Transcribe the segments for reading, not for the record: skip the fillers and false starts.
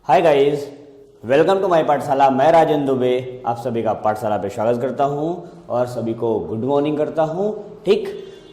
Hi guys, welcome to my Pathshala. मैं राजेंद्र दुबे आप सभी का पाठशाला पे स्वागत करता हूं और सभी को गुड मॉर्निंग करता हूं। ठीक,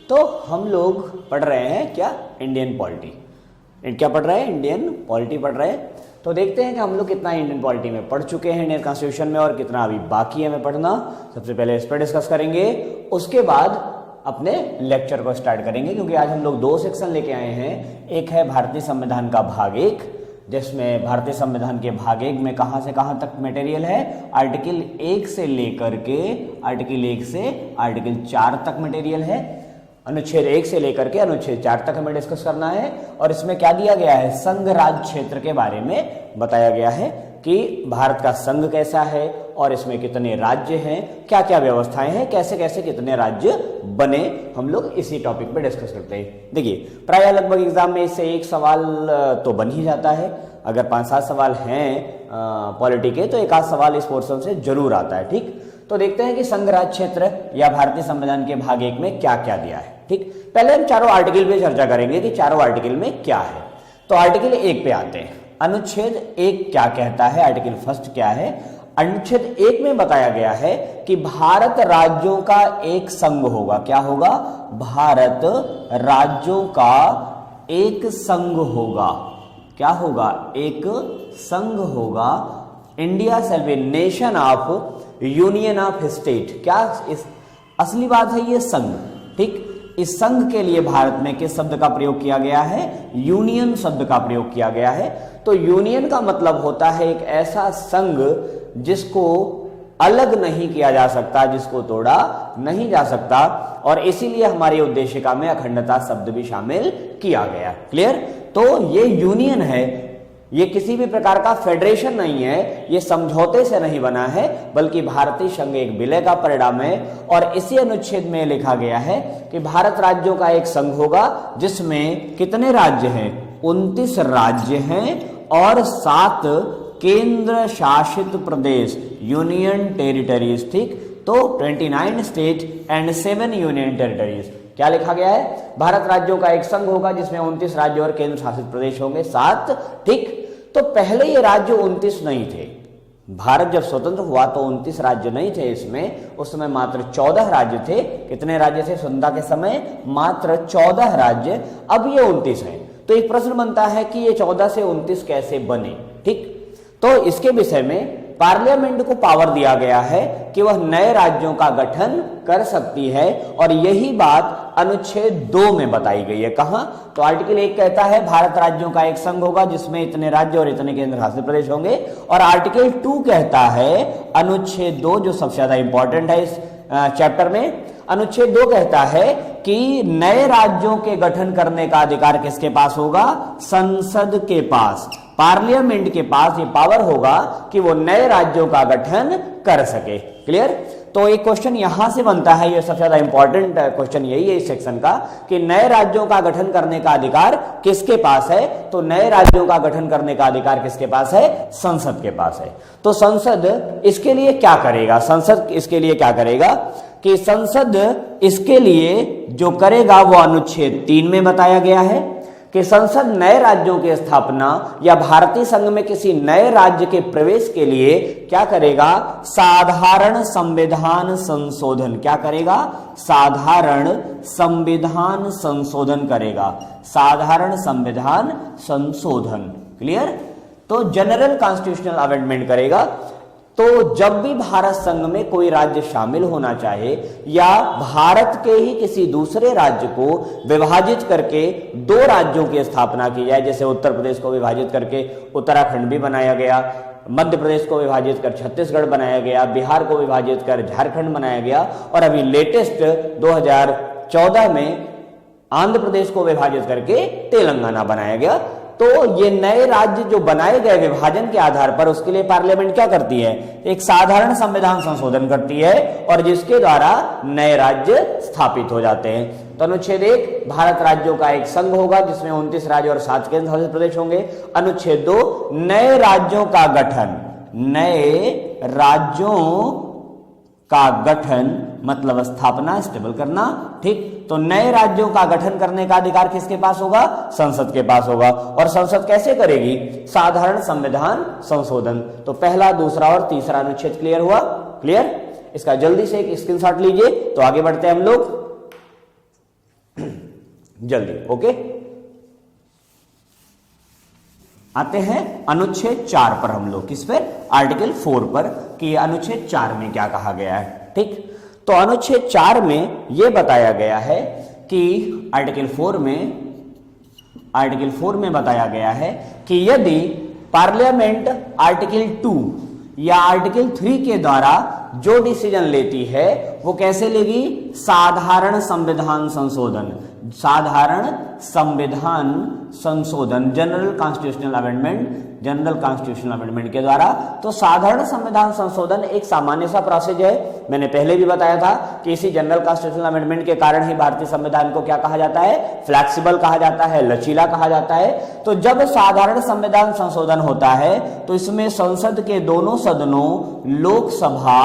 तो हम लोग पढ़ रहे हैं क्या? Indian polity. क्या पढ़ रहे हैं? इंडियन पॉलिटी पढ़ रहे हैं। तो देखते हैं कि हम लोग कितना इंडियन पॉलिटी में पढ़ चुके हैं, इंडियन कॉन्स्टिट्यूशन में, और कितना अभी बाकी है हमें पढ़ना। सबसे पहले इस पर डिस्कस करेंगे, उसके बाद अपने लेक्चर को स्टार्ट करेंगे, क्योंकि आज हम लोग दो सेक्शन लेके आए हैं। एक है भारतीय संविधान का भाग 1, जिसमें भारतीय संविधान के भाग 1 में कहां से कहां तक मटेरियल है, आर्टिकल 1 से लेकर के आर्टिकल 4 तक मटेरियल है। अनुच्छेद 1 से लेकर के अनुच्छेद 4 तक हमें डिस्कस करना है। और इसमें क्या दिया गया है? संघ राज्य क्षेत्र के बारे में बताया गया है कि भारत का संघ कैसा है और इसमें कितने राज्य हैं, क्या क्या व्यवस्थाएं हैं, कैसे कैसे कितने राज्य बने, हम लोग इसी टॉपिक पे डिस्कस करते हैं। देखिए, प्राय लगभग एग्जाम में इससे एक सवाल तो बन ही जाता है। अगर 5-7 सवाल हैं पॉलिटी के, तो एक आध सवाल इस पोर्शन से जरूर आता है। ठीक, तो देखते हैं कि संघ राज्य क्षेत्र या भारतीय संविधान के भाग 1 में क्या क्या दिया है। ठीक, पहले हम चारों आर्टिकल पे चर्चा करेंगे कि चारों आर्टिकल में क्या है। तो आर्टिकल 1 पे आते हैं। अनुच्छेद 1 क्या कहता है? आर्टिकल 1 क्या है? अनुच्छेद 1 में बताया गया है कि भारत राज्यों का एक संघ होगा। क्या होगा? भारत राज्यों का एक संघ होगा। क्या होगा? एक संघ होगा। India shall be nation of union of state. क्या इस असली बात है ये संघ। ठीक, इस संघ के लिए भारत में किस शब्द का प्रयोग किया गया है? यूनियन शब्द का प्रयोग किया गया है। तो यूनियन का मतलब होता है एक ऐसा संघ जिसको अलग नहीं किया जा सकता, जिसको तोड़ा नहीं जा सकता, और इसीलिए हमारी उद्देशिका में अखंडता शब्द भी शामिल किया गया। क्लियर? तो ये यूनियन है, ये किसी भी प्रकार का फेडरेशन नहीं है, ये समझौते से नहीं बना है, बल्कि भारतीय संघ एक विलय का परिणाम है। और इसी अनुच्छेद में लिखा गया है कि भारत राज्यों का एक संघ होगा जिसमें कितने राज्य हैं? 29 राज्य हैं और 7 केंद्र शासित प्रदेश, यूनियन टेरिटरीज। ठीक, तो 29 स्टेट एंड 7 यूनियन टेरिटरीज। क्या लिखा गया है? भारत राज्यों का एक संघ होगा जिसमें 29 राज्य और केंद्र शासित प्रदेश होंगे 7। ठीक, तो पहले ये राज्य 29 नहीं थे। भारत जब स्वतंत्र हुआ तो 29 राज्य नहीं थे इसमें, उस समय मात्र 14 राज्य थे। कितने राज्य थे स्वतंत्रता के समय? मात्र 14 राज्य। अब ये 29 है। तो एक प्रश्न बनता है कि ये 14 से 29 कैसे बने? ठीक, तो इसके विषय में पार्लियामेंट को पावर दिया गया है कि वह नए राज्यों का गठन कर सकती है, और यही बात अनुच्छेद 2 में बताई गई है। कहां? तो आर्टिकल 1 कहता है भारत राज्यों का एक संघ होगा जिसमें इतने राज्य और इतने केंद्र शासित प्रदेश होंगे। और आर्टिकल 2 कहता है, अनुच्छेद 2 जो सबसे ज्यादा इंपॉर्टेंट है इस चैप्टर में, अनुच्छेद 2 कहता है कि नए राज्यों के गठन करने का अधिकार किसके पास होगा? संसद के पास, पार्लियामेंट के पास ये पावर होगा कि वो नए राज्यों का गठन कर सके। क्लियर? तो एक क्वेश्चन यहां से बनता है, ये सबसे ज्यादा इंपॉर्टेंट क्वेश्चन यही है इस सेक्शन का, कि नए राज्यों का गठन करने का अधिकार किसके पास है? तो नए राज्यों का गठन करने का अधिकार किसके पास है? संसद के पास है। तो संसद इसके लिए क्या करेगा? संसद इसके लिए क्या करेगा कि संसद इसके लिए जो करेगा वो अनुच्छेद 3 में बताया गया है कि संसद नए राज्यों की स्थापना या भारतीय संघ में किसी नए राज्य के प्रवेश के लिए क्या करेगा? साधारण संविधान संशोधन। क्या करेगा? साधारण संविधान संशोधन करेगा। साधारण संविधान संशोधन। क्लियर? तो जनरल कॉन्स्टिट्यूशनल अमेंडमेंट करेगा। तो जब भी भारत संघ में कोई राज्य शामिल होना चाहे या भारत के ही किसी दूसरे राज्य को विभाजित करके 2 राज्यों की स्थापना की जाए, जैसे उत्तर प्रदेश को विभाजित करके उत्तराखंड भी बनाया गया, मध्य प्रदेश को विभाजित कर छत्तीसगढ़ बनाया गया, बिहार को विभाजित कर झारखंड बनाया गया, और अभी लेटेस्ट 2014 में आंध्र प्रदेश को विभाजित करके तेलंगाना बनाया गया। तो ये नए राज्य जो बनाए गए विभाजन के आधार पर, उसके लिए पार्लियामेंट क्या करती है? एक साधारण संविधान संशोधन करती है, और जिसके द्वारा नए राज्य स्थापित हो जाते हैं। तो अनुच्छेद 1 भारत राज्यों का एक संघ होगा जिसमें 29 राज्य और 7 केंद्र शासित प्रदेश होंगे। अनुच्छेद 2 नए राज्यों का गठन, नए राज्यों का गठन मतलब स्थापना, स्टेबल करना, ठीक। तो नए राज्यों का गठन करने का अधिकार किसके पास होगा? संसद के पास होगा। और संसद कैसे करेगी? साधारण संविधान संशोधन। तो पहला, दूसरा और तीसरा अनुच्छेद क्लियर हुआ? क्लियर? इसका जल्दी से एक स्क्रीनशॉट लीजिए। तो आगे बढ़ते हैं हम लोग जल्दी। ओके, आते हैं अनुच्छेद 4 पर हम लोग। किस पर? आर्टिकल 4 पर, कि अनुच्छेद 4 में क्या कहा गया है, ठीक। तो अनुच्छेद 4 में यह बताया गया है कि आर्टिकल 4 में बताया गया है कि यदि पार्लियामेंट आर्टिकल 2 या आर्टिकल 3 के द्वारा जो डिसीजन लेती है वो कैसे लेगी? साधारण संविधान संशोधन, साधारण संविधान संशोधन, जनरल कॉन्स्टिट्यूशनल अमेंडमेंट के द्वारा। तो साधारण संविधान संशोधन एक सामान्य सा प्रोसेस है। मैंने पहले भी बताया था कि इसी जनरल कॉन्स्टिट्यूशनल अमेंडमेंट के कारण ही भारतीय संविधान को क्या कहा जाता है? फ्लैक्सिबल कहा जाता है, लचीला कहा जाता है। तो जब साधारण संविधान संशोधन होता है तो इसमें संसद के दोनों सदनों, लोकसभा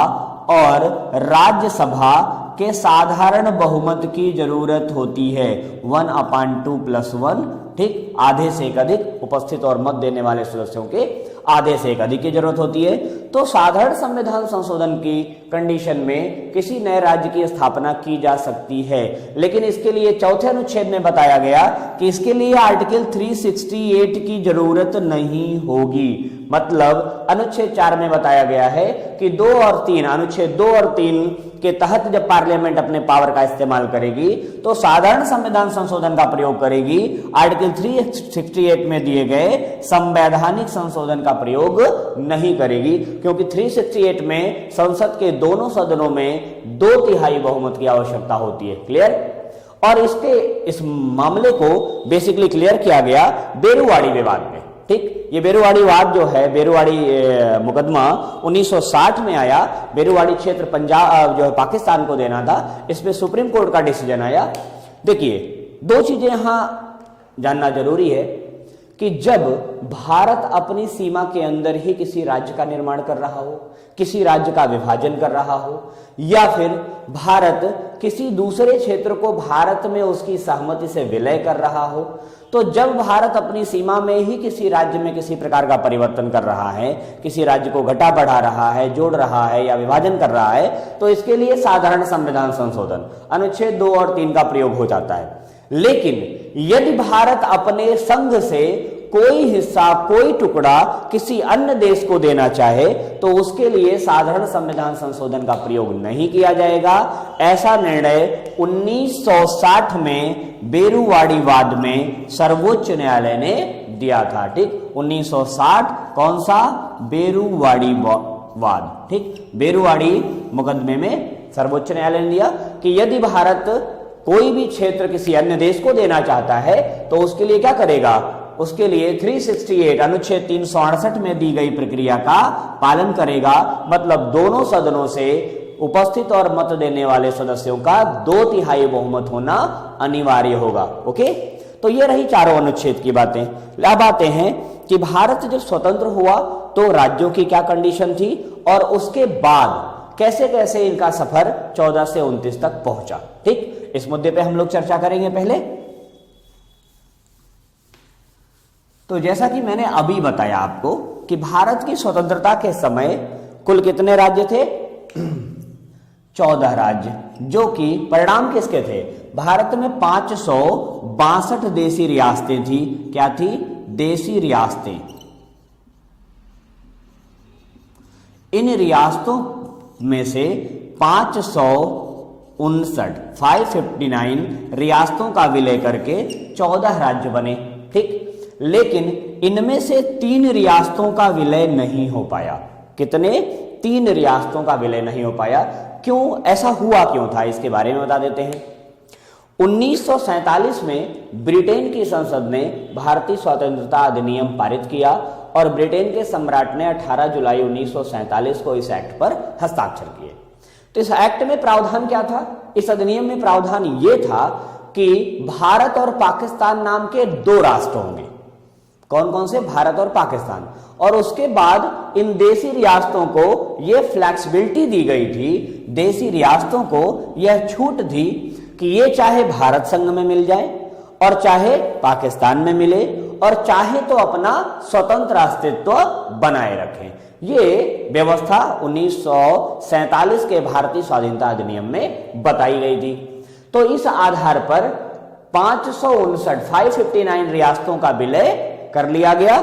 और राज्यसभा के साधारण बहुमत की जरूरत होती है, 1/2+1, ठीक। आधे से एक अधिक उपस्थित और मत देने वाले सदस्यों के आधे से एक अधिक की जरूरत होती है। तो साधारण संविधान संशोधन की कंडीशन में किसी नए राज्य की स्थापना की जा सकती है, लेकिन इसके लिए चौथे अनुच्छेद में बताया गया कि इसके लिए आर्टिकल 368 की जरूरत नहीं होगी। मतलब अनुच्छेद 4 में बताया गया है कि 2 और 3, अनुच्छेद 2 और 3 के तहत जब पार्लियामेंट अपने पावर का इस्तेमाल करेगी तो साधारण संविधान संशोधन का प्रयोग करेगी। आर्टिकल 368 में दिए गए संवैधानिक संशोधन का प्रयोग नहीं करेगी, क्योंकि 368 में संसद के दोनों सदनों में 2/3 बहुमत की आवश्यकता होती है। क्लियर? और इस मामले को बेसिकली क्लियर किया गया बेरुवाड़ी विवाद में, ठीक। ये बेरुवाड़ी वाद जो है, बेरुवाड़ी मुकदमा 1960 में आया। बेरुवाड़ी क्षेत्र पंजाब जो है पाकिस्तान को देना था, इसमें सुप्रीम कोर्ट का डिसीजन आया। देखिए, 2 चीजें यहां जानना जरूरी है कि जब भारत अपनी सीमा के अंदर ही किसी राज्य का निर्माण कर रहा हो, किसी राज्य का विभाजन कर रहा हो, या फिर भारत किसी दूसरे क्षेत्र को भारत में उसकी सहमति से विलय कर रहा हो, तो जब भारत अपनी सीमा में ही किसी राज्य में किसी प्रकार का परिवर्तन कर रहा है, किसी राज्य को घटा बढ़ा रहा है, जोड़ रहा है या विभाजन कर रहा है, तो इसके लिए साधारण संविधान संशोधन अनुच्छेद 2 और 3 का प्रयोग हो जाता है। लेकिन यदि भारत अपने संघ से कोई हिस्सा, कोई टुकड़ा किसी अन्य देश को देना चाहे तो उसके लिए साधारण संविधान संशोधन का प्रयोग नहीं किया जाएगा। ऐसा निर्णय 1960 में बेरुवाड़ी वाद में सर्वोच्च न्यायालय ने दिया था, ठीक। 1960 कौन सा? बेरुवाड़ी वाद, ठीक। बेरुवाड़ी मुकदमे में सर्वोच्च न्यायालय ने दिया कि यदि भारत कोई भी क्षेत्र किसी अन्य देश को देना चाहता है तो उसके लिए क्या करेगा? उसके लिए 368 अनुच्छेद 368 में दी गई प्रक्रिया का पालन करेगा। मतलब दोनों सदनों से उपस्थित और मत देने वाले सदस्यों का 2/3 बहुमत होना अनिवार्य होगा। ओके, तो ये रही चारों अनुच्छेद की बातें। अब आते हैं कि भारत जब स्वतंत्र हुआ तो राज्यों की क्या कंडीशन थी और उसके बाद कैसे कैसे इनका सफर 14 से 29 तक पहुंचा, ठीक। इस मुद्दे पे हम लोग चर्चा करेंगे पहले। तो जैसा कि मैंने अभी बताया आपको कि भारत की स्वतंत्रता के समय कुल कितने राज्य थे? 14 राज्य, जो कि परिणाम किसके थे? भारत में 562 देसी रियासतें थी। क्या थी? देसी रियासतें। इन रियासतों में से 559 रियासतों का विलय करके 14 राज्य बने, ठीक। लेकिन इनमें से 3 रियासतों का विलय नहीं हो पाया। कितने? 3 रियासतों का विलय नहीं हो पाया। क्यों? ऐसा हुआ क्यों था, इसके बारे में बता देते हैं। 1947 में ब्रिटेन की संसद ने भारतीय स्वतंत्रता अधिनियम पारित किया और ब्रिटेन के सम्राट ने 18 जुलाई 1947 को इस एक्ट पर हस्ताक्षर किए। तो इस एक्ट में प्रावधान क्या था? इस अधिनियम में प्रावधान यह था कि भारत और पाकिस्तान नाम के 2 राष्ट्र होंगे। कौन कौन से? भारत और पाकिस्तान। और उसके बाद इन देसी रियासतों को यह फ्लैक्सिबिलिटी दी गई थी, देसी रियासतों को यह छूट थी कि ये चाहे भारत संघ में मिल जाए और चाहे पाकिस्तान में मिले और चाहे तो अपना स्वतंत्र अस्तित्व बनाए रखें। ये व्यवस्था 1947 के भारतीय स्वाधीनता अधिनियम में बताई गई थी। तो इस आधार पर 559 रियासतों का विलय कर लिया गया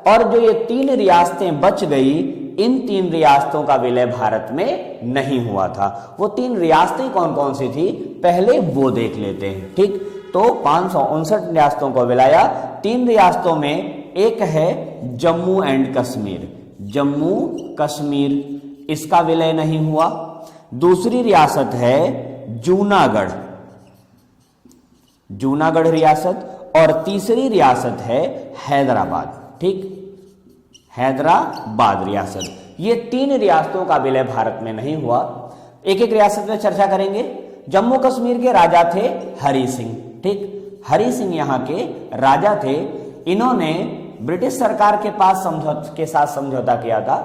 और जो ये 3 रियासतें बच गई, इन 3 रियासतों का विलय भारत में नहीं हुआ था। वो 3 रियासतें कौन कौन सी थी, पहले वो देख लेते हैं। ठीक, तो 559 रियासतों को विलाया। 3 रियासतों में एक है जम्मू एंड कश्मीर, जम्मू कश्मीर, इसका विलय नहीं हुआ। दूसरी रियासत है जूनागढ़, जूनागढ़ रियासत, और तीसरी रियासत है हैदराबाद। ठीक, हैदराबाद रियासत। ये 3 रियासतों का विलय भारत में नहीं हुआ। एक एक रियासत में चर्चा करेंगे। जम्मू कश्मीर के राजा थे हरि सिंह। ठीक, हरि सिंह यहाँ के राजा थे। इन्होंने ब्रिटिश सरकार के साथ समझौता किया था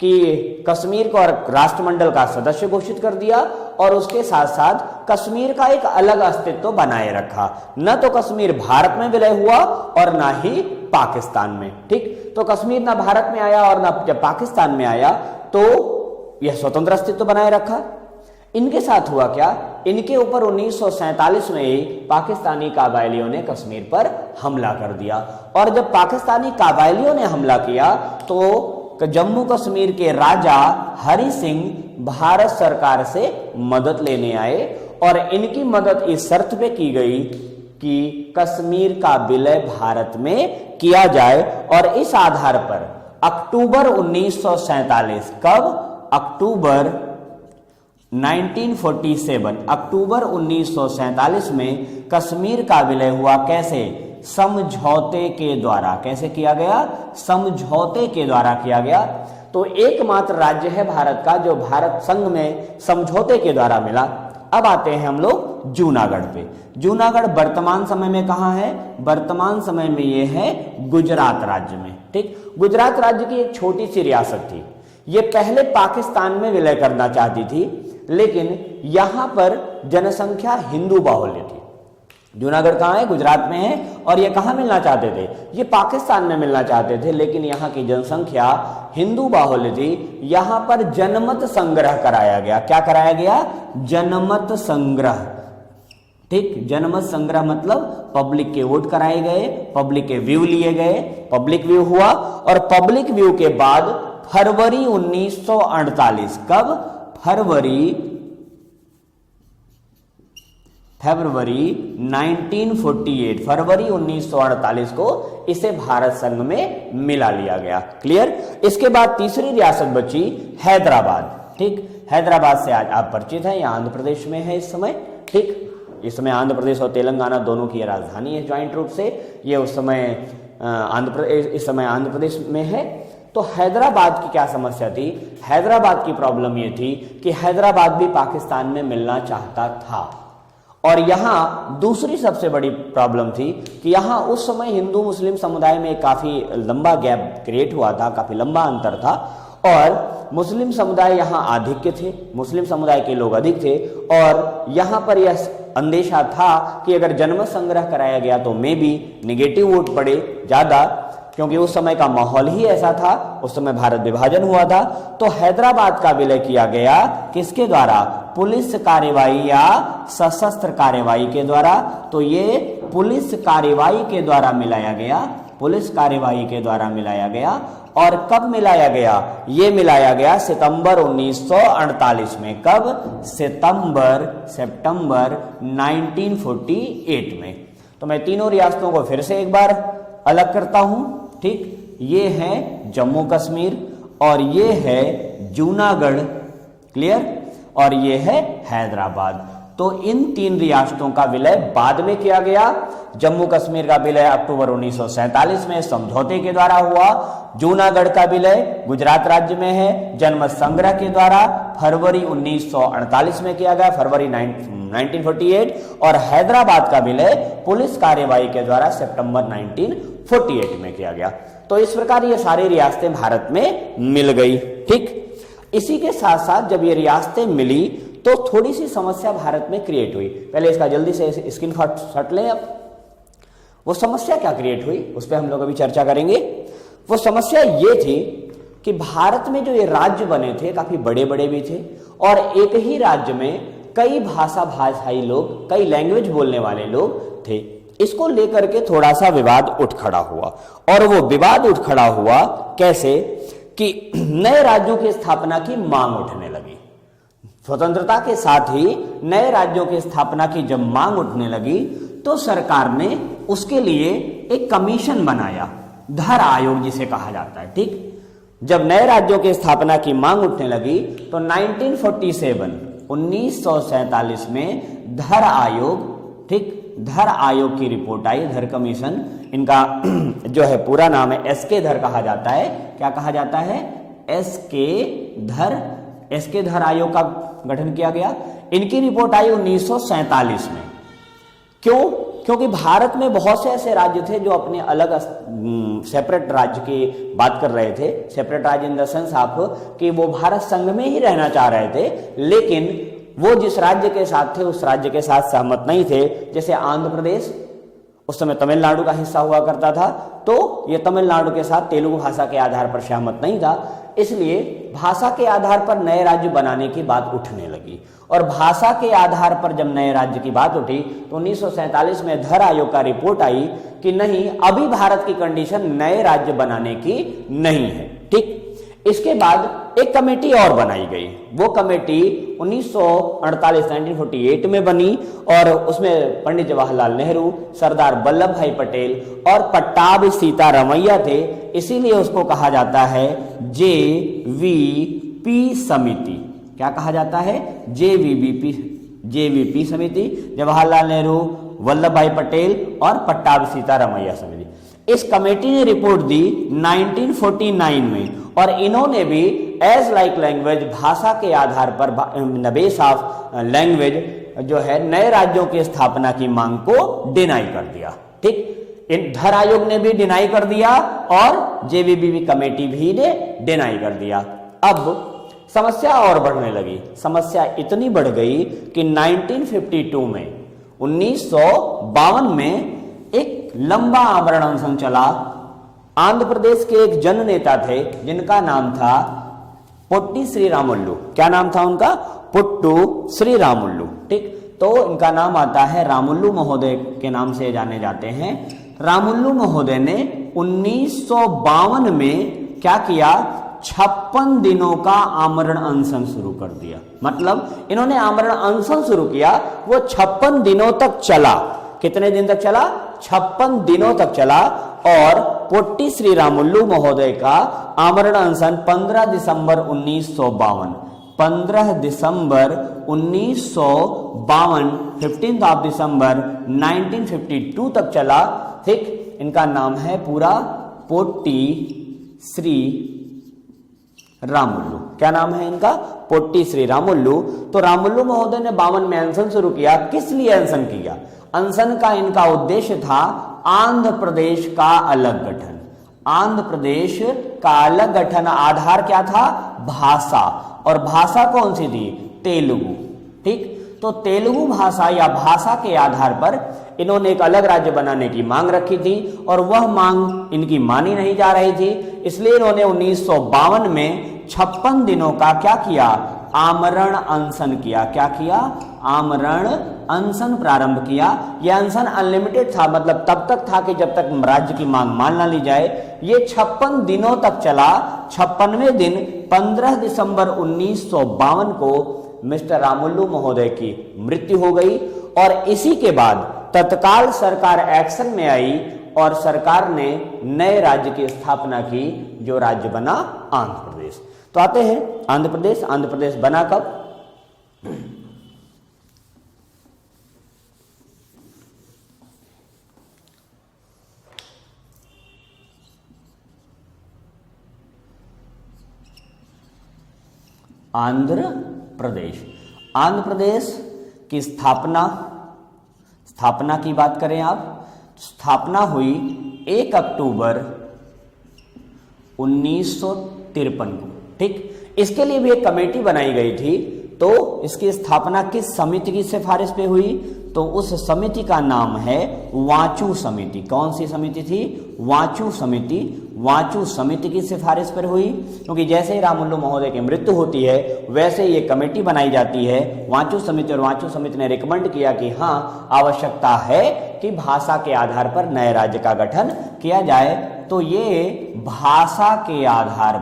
कि कश्मीर को राष्ट्रमंडल का सदस्य घोषित कर दिया और उसके साथ साथ कश्मीर का एक अलग अस्तित्व बनाए रखा। न तो कश्मीर भारत में विलय हुआ और ना ही पाकिस्तान में। ठीक, तो कश्मीर ना भारत में आया और ना जब पाकिस्तान में आया तो यह स्वतंत्र अस्तित्व बनाए रखा। इनके साथ हुआ क्या, इनके ऊपर 1947 में ही पाकिस्तानी काबाइलियों ने कश्मीर पर हमला कर दिया और जब पाकिस्तानी काबाइलियों ने हमला किया तो जम्मू कश्मीर के राजा हरि सिंह भारत सरकार से मदद लेने आए और इनकी मदद इस शर्त पे की गई कि कश्मीर का विलय भारत में किया जाए। और इस आधार पर अक्टूबर 1947, कब, अक्टूबर 1947, अक्टूबर 1947 में कश्मीर का विलय हुआ। कैसे, समझौते के द्वारा। कैसे किया गया, समझौते के द्वारा किया गया। तो एकमात्र राज्य है भारत का जो भारत संघ में समझौते के द्वारा मिला। अब आते हैं हम लोग जूनागढ़ पे। जूनागढ़ वर्तमान समय में कहां है, वर्तमान समय में ये है गुजरात राज्य में। ठीक, गुजरात राज्य की एक छोटी सी रियासत थी। ये पहले पाकिस्तान में विलय करना चाहती थी, लेकिन यहां पर जनसंख्या हिंदू बाहुल्य थी। जूनागढ़ कहां है, गुजरात में है, और ये कहां मिलना चाहते थे, ये पाकिस्तान में मिलना चाहते थे, लेकिन यहां की जनसंख्या हिंदू बाहुल्य थी। यहां पर जनमत संग्रह कराया गया। क्या कराया गया, जनमत संग्रह। ठीक, जनमत संग्रह मतलब पब्लिक के वोट कराए गए, पब्लिक के व्यू लिए गए, पब्लिक व्यू हुआ और पब्लिक व्यू के बाद फरवरी 1948, कब, फरवरी 1948, फरवरी 1948 को इसे भारत संघ में मिला लिया गया। क्लियर। इसके बाद तीसरी रियासत बची हैदराबाद। ठीक, हैदराबाद से आज आप परिचित हैं, यह आंध्र प्रदेश में है इस समय। ठीक, इस समय आंध्र प्रदेश और तेलंगाना दोनों की राजधानी है ज्वाइंट रूप से। ये उस समय इस समय आंध्र प्रदेश में है। तो हैदराबाद की क्या समस्या थी, हैदराबाद की प्रॉब्लम ये थी कि हैदराबाद भी पाकिस्तान में मिलना चाहता था। और यहां दूसरी सबसे बड़ी प्रॉब्लम थी कि यहां उस समय हिंदू मुस्लिम समुदाय में काफी लंबा गैप क्रिएट हुआ था, काफी लंबा अंतर था और मुस्लिम समुदाय यहां आधिक्य थे, मुस्लिम समुदाय के लोग अधिक थे और यहां पर यह अंदेशा था कि अगर जनमत संग्रह कराया गया तो मे भी नेगेटिव वोट पड़े ज्यादा, क्योंकि उस समय का माहौल ही ऐसा था, उस समय भारत विभाजन हुआ था। तो हैदराबाद का विलय किया गया किसके द्वारा, पुलिस कार्यवाही या सशस्त्र कार्यवाही के द्वारा। तो ये पुलिस कार्यवाही के द्वारा मिलाया गया, पुलिस कार्यवाही के द्वारा मिलाया गया। और कब मिलाया गया, ये मिलाया गया सितंबर 1948 में। कब, सितंबर 1948 में। तो मैं तीनों रियासतों को फिर से एक बार अलग करता हूं। ठीक, ये है जम्मू कश्मीर और ये है जूनागढ़। क्लियर। और ये है हैदराबाद। तो इन 3 रियासतों का विलय बाद में किया गया। जम्मू कश्मीर का विलय अक्टूबर 1947 में समझौते के द्वारा हुआ। जूनागढ़ का विलय गुजरात राज्य में है, जनमत संग्रह के द्वारा फरवरी 1948 में किया गया, फरवरी 1948। और हैदराबाद का विलय पुलिस कार्यवाही के द्वारा सितंबर 1948 में किया गया। तो इस प्रकार ये सारी रियासतें भारत में मिल गई। ठीक, इसी के साथ साथ जब ये रियासतें मिली तो थोड़ी सी समस्या भारत में क्रिएट हुई। पहले इसका जल्दी से स्क्रीन शॉट लें। अब वो समस्या क्या क्रिएट हुई उस पर हम लोग अभी चर्चा करेंगे। वो समस्या ये थी कि भारत में जो ये राज्य बने थे काफी बड़े बड़े भी थे और एक ही राज्य में कई भाषाई लोग, कई लैंग्वेज बोलने वाले लोग थे। इसको लेकर के थोड़ा सा विवाद उठ खड़ा हुआ और वो विवाद उठ खड़ा हुआ कैसे कि नए राज्यों की स्थापना की मांग उठने लगी। स्वतंत्रता के साथ ही नए राज्यों की स्थापना की जब मांग उठने लगी तो सरकार ने उसके लिए एक कमीशन बनाया, धर आयोग जिसे कहा जाता है। ठीक, जब नए राज्यों की स्थापना की मांग उठने लगी तो 1947 में धर आयोग, ठीक, धर आयोग की रिपोर्ट आई, धर कमीशन। इनका जो है पूरा नाम है एसके धर कहा जाता है। क्या कहा जाता है? एसके धर आयोग का गठन किया गया। इनकी रिपोर्ट आई 1947 में। क्यों? क्योंकि भारत में बहुत से ऐसे राज्य थे जो अपने अलग सेपरेट राज्य की बात कर रहे थे। सेपरेट राज्य इन द सेंस आप कि वो भारत संघ में ही रहना चाह रहे थे, लेकिन वो जिस राज्य के साथ थे उस राज्य के साथ सहमत नहीं थे। जैसे आंध्र प्रदेश उस समय तमिलनाडु का हिस्सा हुआ करता था, तो ये तमिलनाडु के साथ तेलुगु भाषा के आधार पर सहमत नहीं था, इसलिए भाषा के आधार पर नए राज्य बनाने की बात उठने लगी। और भाषा के आधार पर जब नए राज्य की बात उठी तो 1947 में धर आयोग का रिपोर्ट आई कि नहीं, अभी भारत की कंडीशन नए राज्य बनाने की नहीं है। ठीक, इसके बाद एक कमेटी और बनाई गई। वो कमेटी 1948 में बनी और उसमें पंडित जवाहरलाल नेहरू, सरदार वल्लभ भाई पटेल और पट्टाभी सीतारामैया थे। इसीलिए उसको कहा जाता है जेवीपी समिति। क्या कहा जाता है? जेवीपी समिति, जवाहरलाल नेहरू, वल्लभ भाई पटेल और पट्टाभी सीतारामैया समिति। इस कमेटी ने रिपोर्ट दी 1949 में और इन्होंने भी एज लाइक लैंग्वेज, भाषा के आधार पर बेस ऑफ लैंग्वेज जो है नए राज्यों की स्थापना की मांग को डिनाई कर दिया। ठीक, इन धर आयोग ने भी डिनाई कर दिया और जेवीबी कमेटी भी ने डिनाई कर दिया। अब समस्या और बढ़ने लगी। समस्या इतनी बढ़ गई कि 1952 में एक लंबा आमरण अनशन चला। आंध्र प्रदेश के एक जन नेता थे जिनका नाम था पोट्टी श्रीरामुलु। क्या नाम था उनका? पुट्टू श्रीरामुलु। ठीक, तो इनका नाम आता है, रामुलु महोदय के नाम से जाने जाते हैं। रामुलु महोदय ने 1952 में क्या किया? 56 दिनों का आमरण अनशन शुरू कर दिया। मतलब इन्होंने आमरण अनशन शुरू किया, वो 56 दिनों तक चला। कितने दिन तक चला? 56 दिनों तक चला। और पोट्टी श्रीरामुलु महोदय का आमरण अनशन 15 दिसंबर 1952 15 दिसंबर 1952 15 ऑफ दिसंबर 1952 तक चला। ठीक, इनका नाम है पूरा पोट्टी श्री रामुलु। क्या नाम है इनका? पोट्टी श्री रामुलु। तो रामुलु महोदय ने 52 में अनशन शुरू किया। किस लिए अनशन किया? अनशन का इनका उद्देश्य था आंध्र प्रदेश का अलग गठन। आंध्र प्रदेश का अलग गठन आधार क्या था? भाषा। और भाषा कौन सी थी? तेलुगु। ठीक, तो तेलुगु भाषा या भाषा के आधार पर इन्होंने एक अलग राज्य बनाने की मांग रखी थी और वह मांग इनकी मानी नहीं जा रही थी। इसलिए इन्होंने 1952 में 56 दिनों का क्या किया? आमरण अनशन किया। क्या किया? आमरण अनशन प्रारंभ किया। यह अनशन अनलिमिटेड था, मतलब तब तक था कि जब तक राज्य की मांग मान ना ली जाए। ये 56 दिनों तक चला। 56वें दिन 15 दिसंबर 1952 को मिस्टर रामुलु महोदय की मृत्यु हो गई और इसी के बाद तत्काल सरकार एक्शन में आई और सरकार ने नए राज्य की स्थापना की, जो राज्य बना आंध्र प्रदेश। तो आते हैं आंध्र प्रदेश। आंध्र प्रदेश बना कब? आंध्र प्रदेश। आंध्र प्रदेश की स्थापना की बात करें आप, स्थापना हुई 1 अक्टूबर 1953 को। ठीक, इसके लिए भी एक कमेटी बनाई गई थी। तो इसकी स्थापना किस समिति की सिफारिश पे हुई? तो उस समिति का नाम है वाचू समिति। कौन सी समिति थी? वाचू समिति। वाचू समिति की सिफारिश पर हुई, क्योंकि जैसे ही रामुल्लू महोदय की मृत्यु होती है वैसे ये कमेटी बनाई जाती है वाचू समिति, और वाचू समिति ने रिकमेंड किया कि हाँ, आवश्यकता है कि भाषा के आधार पर नए राज्य का गठन किया जाए। तो ये भाषा के आधार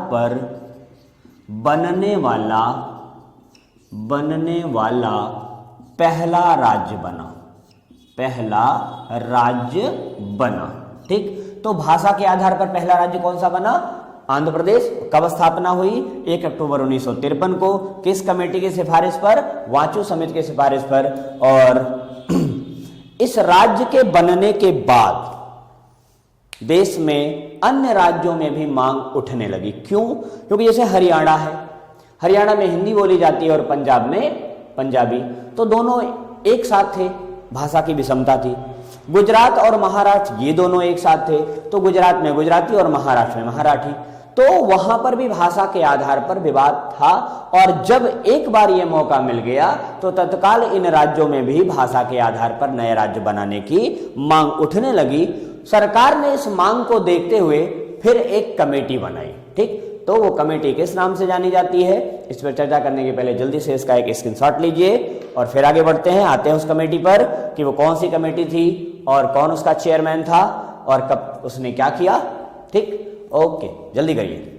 पर बनने वाला पहला राज्य बना। ठीक, तो भाषा के आधार पर पहला राज्य कौन सा बना? आंध्र प्रदेश। कब स्थापना हुई? 1 अक्टूबर 1953 को। किस कमेटी की सिफारिश पर? वाचू समिति की सिफारिश पर। और इस राज्य के बनने के बाद देश में अन्य राज्यों में भी मांग उठने लगी। क्यों? क्योंकि जैसे हरियाणा है, हरियाणा में हिंदी बोली जाती है और पंजाब में पंजाबी, तो दोनों एक साथ थे, भाषा की विषमता थी। गुजरात और महाराष्ट्र ये दोनों एक साथ थे, तो गुजरात में गुजराती और महाराष्ट्र में मराठी, तो वहां पर भी भाषा के आधार पर विवाद था। और जब एक बार ये मौका मिल गया तो तत्काल इन राज्यों में भी भाषा के आधार पर नए राज्य बनाने की मांग उठने लगी। सरकार ने इस मांग को देखते हुए फिर एक कमेटी बनाई। ठीक, तो वो कमेटी किस नाम से जानी जाती है? इस पर चर्चा करने के पहले जल्दी से इसका एक स्क्रीनशॉट लीजिए और फिर आगे बढ़ते हैं। आते हैं उस कमेटी पर कि वो कौन सी कमेटी थी और कौन उसका चेयरमैन था और कब उसने क्या किया। ठीक, ओके, जल्दी करिए।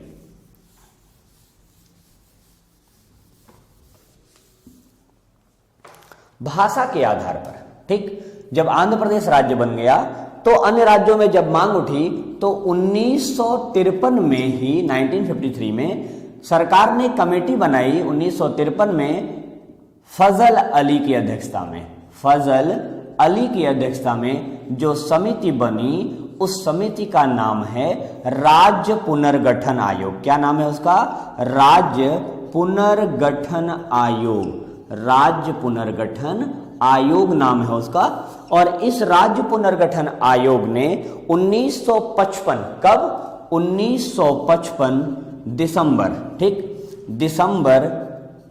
भाषा के आधार पर, ठीक, जब आंध्र प्रदेश राज्य बन गया तो अन्य राज्यों में जब मांग उठी तो 1953 में ही 1953 में सरकार ने कमेटी बनाई। 1953 में फजल अली की अध्यक्षता में जो समिति बनी, उस समिति का नाम है राज्य पुनर्गठन आयोग। क्या नाम है उसका? राज्य पुनर्गठन आयोग नाम है उसका। और इस राज्य पुनर्गठन आयोग ने 1955, कब? 1955 दिसंबर, ठीक, दिसंबर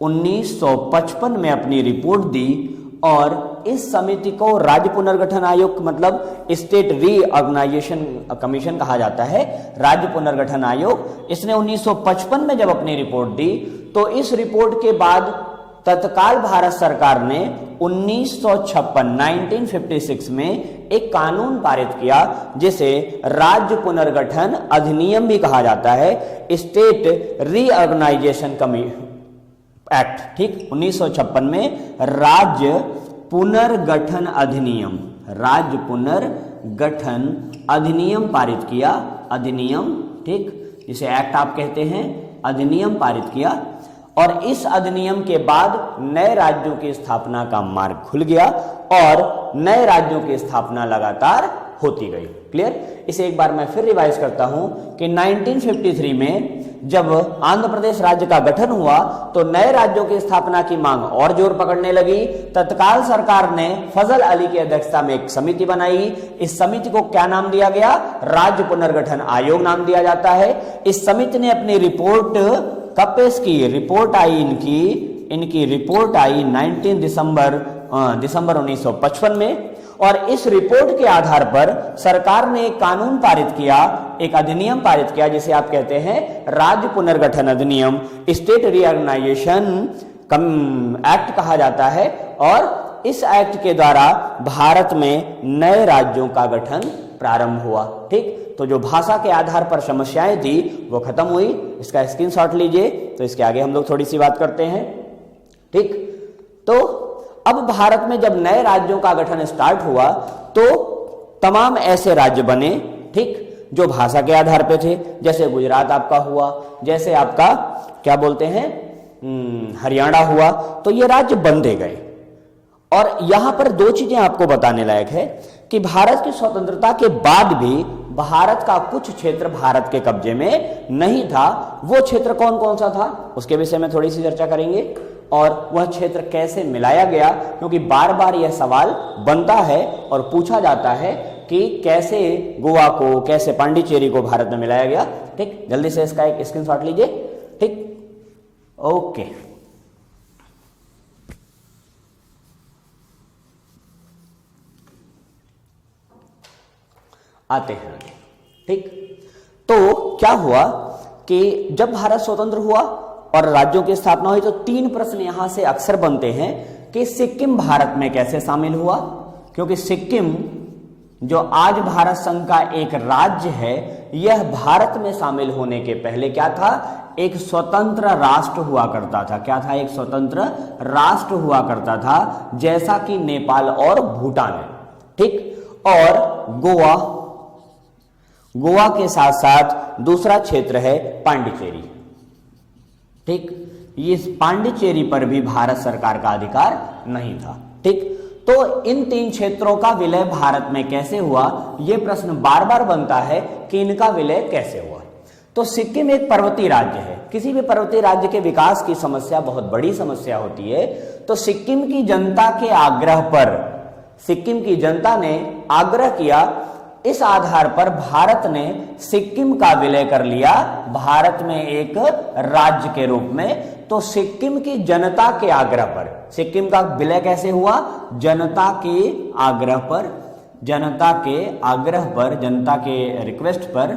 1955 में अपनी रिपोर्ट दी। और इस समिति को राज्य पुनर्गठन आयोग मतलब स्टेट रीऑर्गेनाइजेशन कमीशन कहा जाता है, राज्य पुनर्गठन आयोग। इसने 1955 में जब अपनी रिपोर्ट दी तो इस रिपोर्ट के बाद तत्काल भारत सरकार ने 1956 में एक कानून पारित किया जिसे राज्य पुनर्गठन अधिनियम भी कहा जाता है, स्टेट रीऑर्गेनाइजेशन एक्ट। ठीक, 1956 में राज्य पुनर्गठन अधिनियम पारित किया। अधिनियम, ठीक, जिसे एक्ट आप कहते हैं, अधिनियम पारित किया। और इस अधिनियम के बाद नए राज्यों की स्थापना का मार्ग खुल गया और नए राज्यों की स्थापना लगातार होती गई। क्लियर? इसे एक बार मैं फिर रिवाइज करता हूं कि 1953 में जब आंध्र प्रदेश राज्य का गठन हुआ तो नए राज्यों की स्थापना की मांग और जोर पकड़ने लगी। तत्काल सरकार ने फजल अली की अध्यक्षता में एक समिति बनाई। इस समिति को क्या नाम दिया गया? राज्य पुनर्गठन आयोग नाम दिया जाता है। इस समिति ने अपनी रिपोर्ट कब पेश की? रिपोर्ट आई इनकी रिपोर्ट आई 19 दिसंबर 1955 में। और इस रिपोर्ट के आधार पर सरकार ने एक कानून पारित किया, एक अधिनियम पारित किया जिसे आप कहते हैं राज्य पुनर्गठन अधिनियम, स्टेट रीऑर्गेनाइजेशन एक्ट कहा जाता है। और इस एक्ट के द्वारा भारत में नए राज्यों का गठन प्रारंभ हुआ। ठीक, तो जो भाषा के आधार पर समस्याएं थी वो खत्म हुई। इसका स्क्रीनशॉट लीजिए, तो इसके आगे हम लोग थोड़ी सी बात करते हैं। ठीक, तो अब भारत में जब नए राज्यों का गठन स्टार्ट हुआ तो तमाम ऐसे राज्य बने, ठीक, जो भाषा के आधार पे थे। जैसे गुजरात आपका हुआ, जैसे आपका क्या बोलते हैं हरियाणा हुआ, तो ये राज्य बनते गए। और यहां पर दो चीजें आपको बताने लायक है कि भारत की स्वतंत्रता के बाद भी भारत का कुछ क्षेत्र भारत के कब्जे में नहीं था। वो क्षेत्र कौन कौन सा था उसके विषय में थोड़ी सी चर्चा करेंगे, और वह क्षेत्र कैसे मिलाया गया, क्योंकि बार बार यह सवाल बनता है और पूछा जाता है कि कैसे गोवा को, कैसे पांडिचेरी को भारत में मिलाया गया। ठीक, जल्दी से इसका एक स्क्रीनशॉट लीजिए। ठीक, ओके। आते हैं। ठीक, तो क्या हुआ कि जब भारत स्वतंत्र हुआ और राज्यों की स्थापना हुई तो 3 प्रश्न यहां से अक्सर बनते हैं कि सिक्किम भारत में कैसे शामिल हुआ, क्योंकि सिक्किम जो आज भारत संघ का एक राज्य है, यह भारत में शामिल होने के पहले क्या था, एक स्वतंत्र राष्ट्र हुआ करता था। क्या था? एक स्वतंत्र राष्ट्र हुआ करता था, जैसा कि नेपाल और भूटान है। ठीक, और गोवा के साथ साथ दूसरा क्षेत्र है पांडिचेरी। ठीक, इस पांडिचेरी पर भी भारत सरकार का अधिकार नहीं था। ठीक, तो इन 3 क्षेत्रों का विलय भारत में कैसे हुआ, यह प्रश्न बार बार बनता है कि इनका विलय कैसे हुआ। तो सिक्किम एक पर्वतीय राज्य है। किसी भी पर्वतीय राज्य के विकास की समस्या बहुत बड़ी समस्या होती है। तो सिक्किम की जनता के आग्रह पर, सिक्किम की जनता ने आग्रह किया, इस आधार पर भारत ने सिक्किम का विलय कर लिया भारत में एक राज्य के रूप में। तो सिक्किम की जनता के आग्रह पर, सिक्किम का विलय कैसे हुआ, जनता के आग्रह पर, जनता के रिक्वेस्ट पर।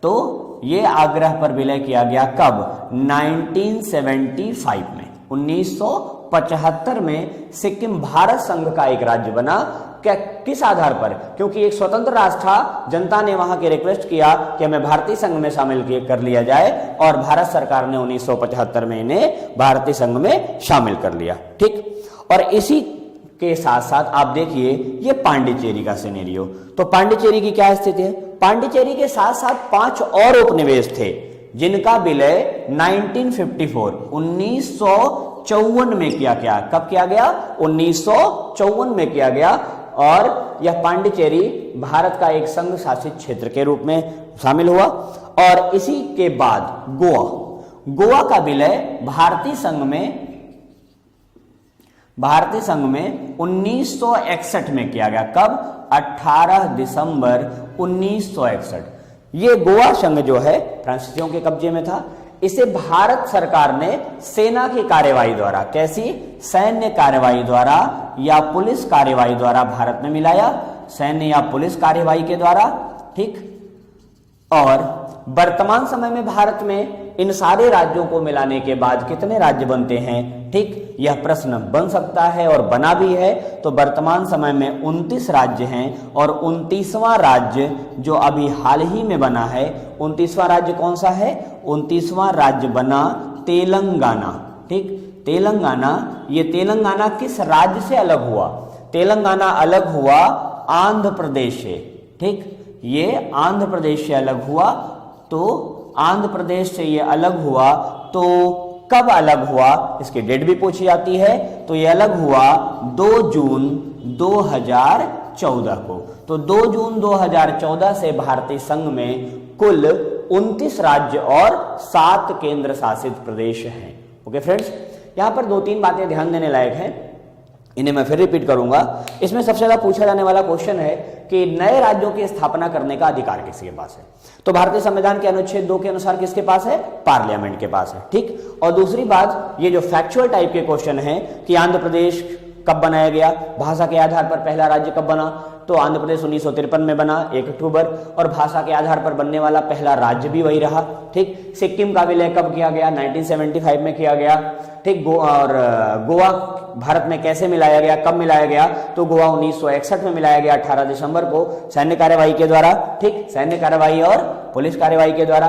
तो ये आग्रह पर विलय किया गया कब? 1975 में, 1975 में सिक्किम भारत संघ का एक राज्य बना। क्या, किस आधार पर? क्योंकि एक स्वतंत्र राष्ट्र था, जनता ने वहां के रिक्वेस्ट किया कि हमें भारतीय संघ में शामिल कर लिया जाए, और भारत सरकार ने 1975 में इन्हें भारतीय संघ में शामिल कर लिया। ठीक, और इसी के साथ साथ आप देखिए ये पांडिचेरी का सिनेरियो। तो पांडिचेरी की क्या स्थिति है? पांडिचेरी के साथ साथ 5 और उपनिवेश थे जिनका विलय 1954 में किया गया। कब किया गया? 1954 में किया गया। और यह पांडिचेरी भारत का एक संघ शासित क्षेत्र के रूप में शामिल हुआ। और इसी के बाद गोवा का विलय भारतीय संघ में 1961 में किया गया। कब? 18 दिसंबर 1961। ये गोवा संघ जो है फ्रांसीसियों के कब्जे में था। इसे भारत सरकार ने सेना की कार्यवाही द्वारा, कैसी? सैन्य कार्यवाही द्वारा या पुलिस कार्यवाही द्वारा भारत में मिलाया, सैन्य या पुलिस कार्यवाही के द्वारा। ठीक, और वर्तमान समय में भारत में इन सारे राज्यों को मिलाने के बाद कितने राज्य बनते हैं? ठीक, यह प्रश्न बन सकता है और बना भी है। तो वर्तमान समय में 29 राज्य हैं, और 29वां राज्य जो अभी हाल ही में बना है, 29वां राज्य कौन सा है? 29वां राज्य बना तेलंगाना। ठीक, तेलंगाना। ये तेलंगाना किस राज्य से अलग हुआ? तेलंगाना अलग हुआ आंध्र प्रदेश से। ठीक, ये आंध्र प्रदेश से अलग हुआ। तो आंध्र प्रदेश से ये अलग हुआ, तो कब अलग हुआ, इसकी डेट भी पूछी जाती है। तो ये अलग हुआ 2 जून 2014 को। तो 2 जून 2014 से भारतीय संघ में कुल 29 राज्य और 7 केंद्र शासित प्रदेश हैं। ओके फ्रेंड्स, यहां पर 2-3 बातें ध्यान देने लायक हैं, इन्हें मैं फिर रिपीट करूंगा। इसमें सबसे ज्यादा पूछा जाने वाला क्वेश्चन है कि नए राज्यों की स्थापना करने का अधिकार किसके पास है? तो भारतीय संविधान के अनुच्छेद 2 के अनुसार किसके पास है? पार्लियामेंट के पास है। ठीक, और दूसरी बात, ये जो फैक्चुअल टाइप के क्वेश्चन है कि आंध्र प्रदेश कब बनाया गया, भाषा के आधार पर पहला राज्य कब बना, तो आंध्र प्रदेश 1953 में बना 1 अक्टूबर, और भाषा के आधार पर बनने वाला पहला राज्य भी वही रहा। ठीक, सिक्किम का विलय कब किया गया? 1975 में किया गया। ठीक, और गोवा भारत में कैसे मिलाया गया, कब मिलाया गया? तो गोवा 1961 में मिलाया गया 18 दिसंबर को, सैन्य कार्यवाही के द्वारा। ठीक, सैन्य कार्यवाही और पुलिस कार्यवाही के द्वारा।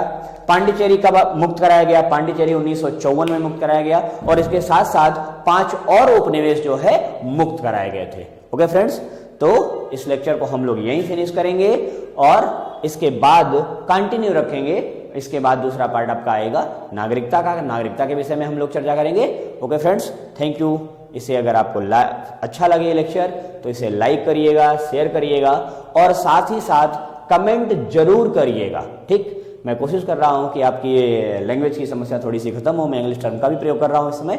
पांडिचेरी कब मुक्त कराया गया? पांडिचेरी 1954 में मुक्त कराया गया, और इसके साथ साथ 5 और उपनिवेश जो है मुक्त कराए गए थे। ओके फ्रेंड्स, तो इस लेक्चर को हम लोग यहीं फिनिश करेंगे और इसके बाद कंटिन्यू रखेंगे। इसके बाद दूसरा पार्ट आपका आएगा नागरिकता का। नागरिकता के विषय में हम लोग चर्चा करेंगे। Okay friends, thank you. इसे अगर आपको अच्छा लगे ये लेक्चर तो इसे लाइक करिएगा, शेयर करिएगा, और साथ ही साथ कमेंट जरूर करिएगा। ठीक, मैं कोशिश कर रहा हूं कि आपकी ये लैंग्वेज की समस्या थोड़ी सी खत्म हो। मैं इंग्लिश टर्म का भी प्रयोग कर रहा हूं इस समय,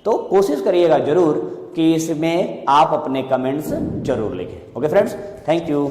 तो कोशिश करिएगा जरूर कि इसमें आप अपने कमेंट्स जरूर लिखें। Okay friends, thank you.